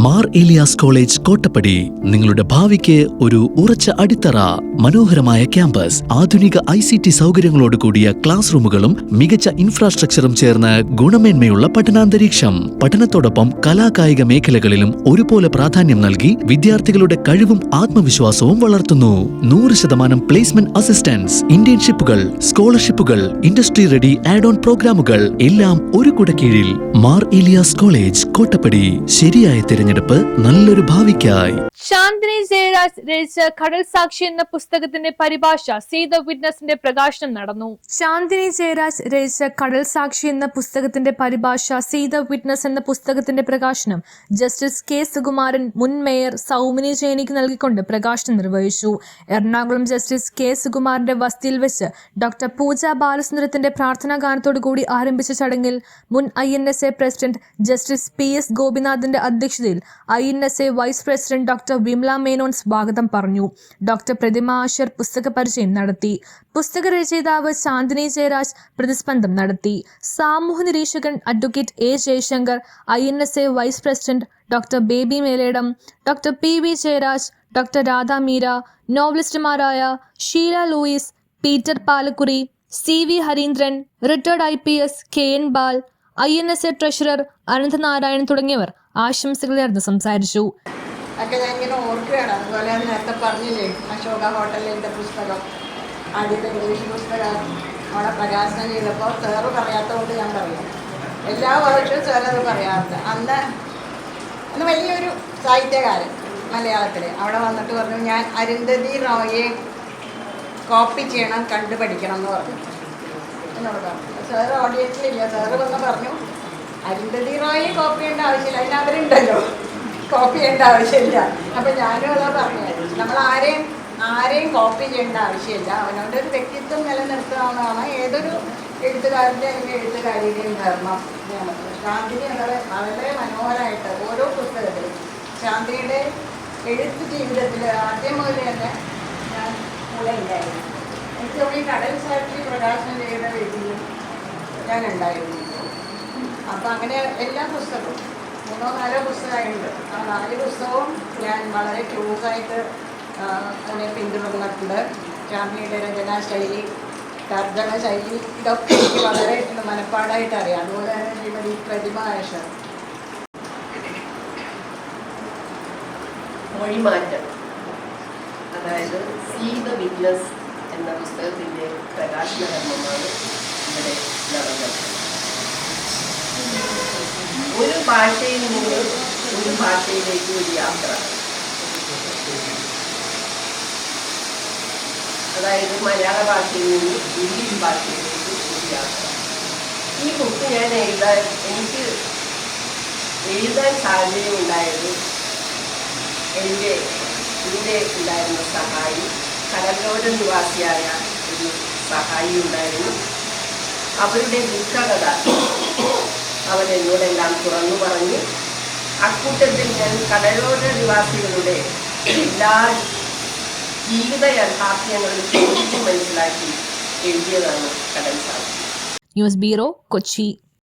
Mar Elias college Kottappadi നിങ്ങളുടെ ഭാവിക്ക് ഒരു ഉറച്ച അടിത്തറ. മനോഹരമായ ക്യാമ്പസ്, ആധുനിക ICT സൗകര്യങ്ങളോട് കൂടിയ ക്ലാസ് റൂമുകളും മികച്ച ഇൻഫ്രാസ്ട്രക്ചറും ചേർന്ന് ഗുണമേന്മയുള്ള പഠനാന്തരീക്ഷം. പഠനത്തോടൊപ്പം കലാകായിക മേഖലകളിലും ഒരുപോലെ പ്രാധാന്യം നൽകി വിദ്യാർത്ഥികളുടെ കഴിവും ആത്മവിശ്വാസവും വളർത്തുന്നു. 100% പ്ലേസ്മെന്റ് അസിസ്റ്റൻസ്, ഇന്റേൺഷിപ്പുകൾ, സ്കോളർഷിപ്പുകൾ, ഇൻഡസ്ട്രി റെഡി ആഡ് ഓൺ പ്രോഗ്രാമുകൾ എല്ലാം ഒരു കുടക്കീഴിൽ. മാർ ഏലിയാസ് കോളേജ് കോട്ടപ്പടി. ശരിയായ തിരഞ്ഞെടുപ്പ് നല്ലൊരു ഭാവിക്കായി. ശാന്തിനി ജയരാജ് രചിച്ച കടൽ സാക്ഷി എന്ന പുസ്തകത്തിന്റെ പരിഭാഷ സീ ദ വിറ്റ്നസിന്റെ പ്രകാശനം നടന്നു. ശാന്തിനി ജയരാജ് രചിച്ച കടൽ സാക്ഷി എന്ന പുസ്തകത്തിന്റെ പരിഭാഷ സീ ദ വിറ്റ്നസ് എന്ന പുസ്തകത്തിന്റെ പ്രകാശനം ജസ്റ്റിസ് K. സുകുമാരൻ മുൻ മേയർ സൗമിനി ജൈനിക്ക് നൽകിക്കൊണ്ട് പ്രകാശനം നിർവഹിച്ചു. Ernakulam justice K. സുകുമാരന്റെ വസതിയിൽ വെച്ച് ഡോക്ടർ പൂജ ബാലസുന്ദരത്തിന്റെ പ്രാർത്ഥനാ ഗാനത്തോടുകൂടി ആരംഭിച്ച ചടങ്ങിൽ മുൻ INSA പ്രസിഡന്റ് ജസ്റ്റിസ് PS. ഗോപിനാഥിന്റെ അധ്യക്ഷതയിൽ INSA vice president doctor Vimala Menon സ്വാഗതം പറഞ്ഞു. ഡോക്ടർ പ്രതിമ ആശർ പുസ്തക പരിചയം നടത്തി. പുസ്തക രചയിതാവ് ശാന്തിനി ജയരാജ് പ്രതിസ്പന്ദം നടത്തി. സാമൂഹ്യ നിരീക്ഷകൻ advocate A. Jayashankar, INSA vice president doctor Baby Meledam, doctor PV Jayaraj, doctor Radha Meera, നോവലിസ്റ്റുമാരായ Sheela Lewis, Peter Palakkuri, CV Harindran, retired IPS KN Bal, INSA treasurer Ananthanarayanan തുടങ്ങിയവർ ആശംസകൾ നേർന്ന് സംസാരിച്ചു. ഒക്കെ ഞാൻ ഇങ്ങനെ ഓർക്കുകയാണ്. അതുപോലെ നേരത്തെ പറഞ്ഞില്ലേ, അശോക ഹോട്ടലിൻ്റെ പുസ്തകം, ആദ്യത്തെ ഇംഗ്ലീഷ് പുസ്തകം അവിടെ പ്രകാശനം ചെയ്തപ്പോൾ സാറ് പറയാത്തതുകൊണ്ട് ഞാൻ പറയും. എല്ലാ വർഷവും സാറത് പറയാറുണ്ട്. അന്ന് വലിയൊരു സാഹിത്യകാരൻ മലയാളത്തിൽ അവിടെ വന്നിട്ട് പറഞ്ഞു, ഞാൻ അരുന്ധതി റോയെ കോപ്പി ചെയ്യണം, കണ്ടുപഠിക്കണം എന്ന് പറഞ്ഞു. എന്നോട് പറഞ്ഞു. സാറ് ഓഡിയൻസിലില്ല. സാറ് വന്ന് പറഞ്ഞു, അരുന്ധതി റോയെ കോപ്പി ചെയ്യേണ്ട ആവശ്യമില്ല, അതിന് അവരുണ്ടല്ലോ, കോപ്പി ചെയ്യേണ്ട ആവശ്യമില്ല. അപ്പം ഞാനും അതാ പറഞ്ഞത്, നമ്മൾ ആരെയും കോപ്പി ചെയ്യേണ്ട ആവശ്യമില്ല. അവനവൻ്റെ ഒരു വ്യക്തിത്വം നിലനിർത്തുകയാണ് ഏതൊരു എഴുത്തുകാരൻ്റെ അല്ലെങ്കിൽ എഴുത്തുകാരിയുടെയും ധർമ്മം. ശാന്തിനി വളരെ മനോഹരമായിട്ട് ഓരോ പുസ്തകത്തിലും ശാന്തിയുടെ എഴുത്ത് ജീവിതത്തിൽ ആദ്യം മുതൽ തന്നെ ഞാൻ കൂടെ ഉണ്ടായിരുന്നു. എനിക്ക് തോന്നി കടൽ സാക്ഷി പ്രകാശനം ചെയ്ത വേദിയിലും ഞാൻ ഉണ്ടായിരുന്നു. അപ്പം അങ്ങനെ എല്ലാ പുസ്തകവും 3-4 പുസ്തകമുണ്ട്. ആ 4 പുസ്തകവും ഞാൻ വളരെ ക്ലോസായിട്ട് അതിനെ പിന്തുടർന്നിട്ടുണ്ട്. ശാന്തിയുടെ രചനാശൈലി, തർജ്ജമ ശൈലി, ഇതൊക്കെ എനിക്ക് വളരെ മനപ്പാടായിട്ട് അറിയാം. അതുപോലെ തന്നെ ശ്രീമതി പ്രതിമ ആശർ. മൊഴിമാറ്റം, അതായത് സീ ദ വിറ്റ്നസ് എന്ന പുസ്തകത്തിൻ്റെ പ്രകാശന കർമ്മമാണ് ഇവിടെ നടന്നത്. ഒരു ഭാഷയിൽ നിന്ന് ഒരു ഭാഷയിലേക്ക് ഒരു യാത്ര, അതായത് മലയാള ഭാഷയിൽ നിന്ന് ഇംഗ്ലീഷ് ഭാഷയിലേക്ക് ഒരു യാത്ര. ഈ ബുക്ക് ഞാൻ എനിക്ക് എഴുതാൻ സാഹചര്യമുണ്ടായത് എൻ്റെ കൂടെ ഉണ്ടായിരുന്ന സഹായി, കടലോര നിവാസിയായ ഒരു സഹായി ഉണ്ടായിരുന്നു. അവരുടെ ദുഃഖകഥ അവരെന്നോടെല്ലാം തുറന്നു പറഞ്ഞ് അക്കൂട്ടത്തിൽ ഞാൻ കടലോര നിവാസികളുടെ എല്ലാ ജീവിത യാഥാർത്ഥ്യങ്ങളും ചോദിച്ചു മനസ്സിലാക്കി എഴുതിയതാണ് കടൽ സാക്ഷി. News bureau, Kochi.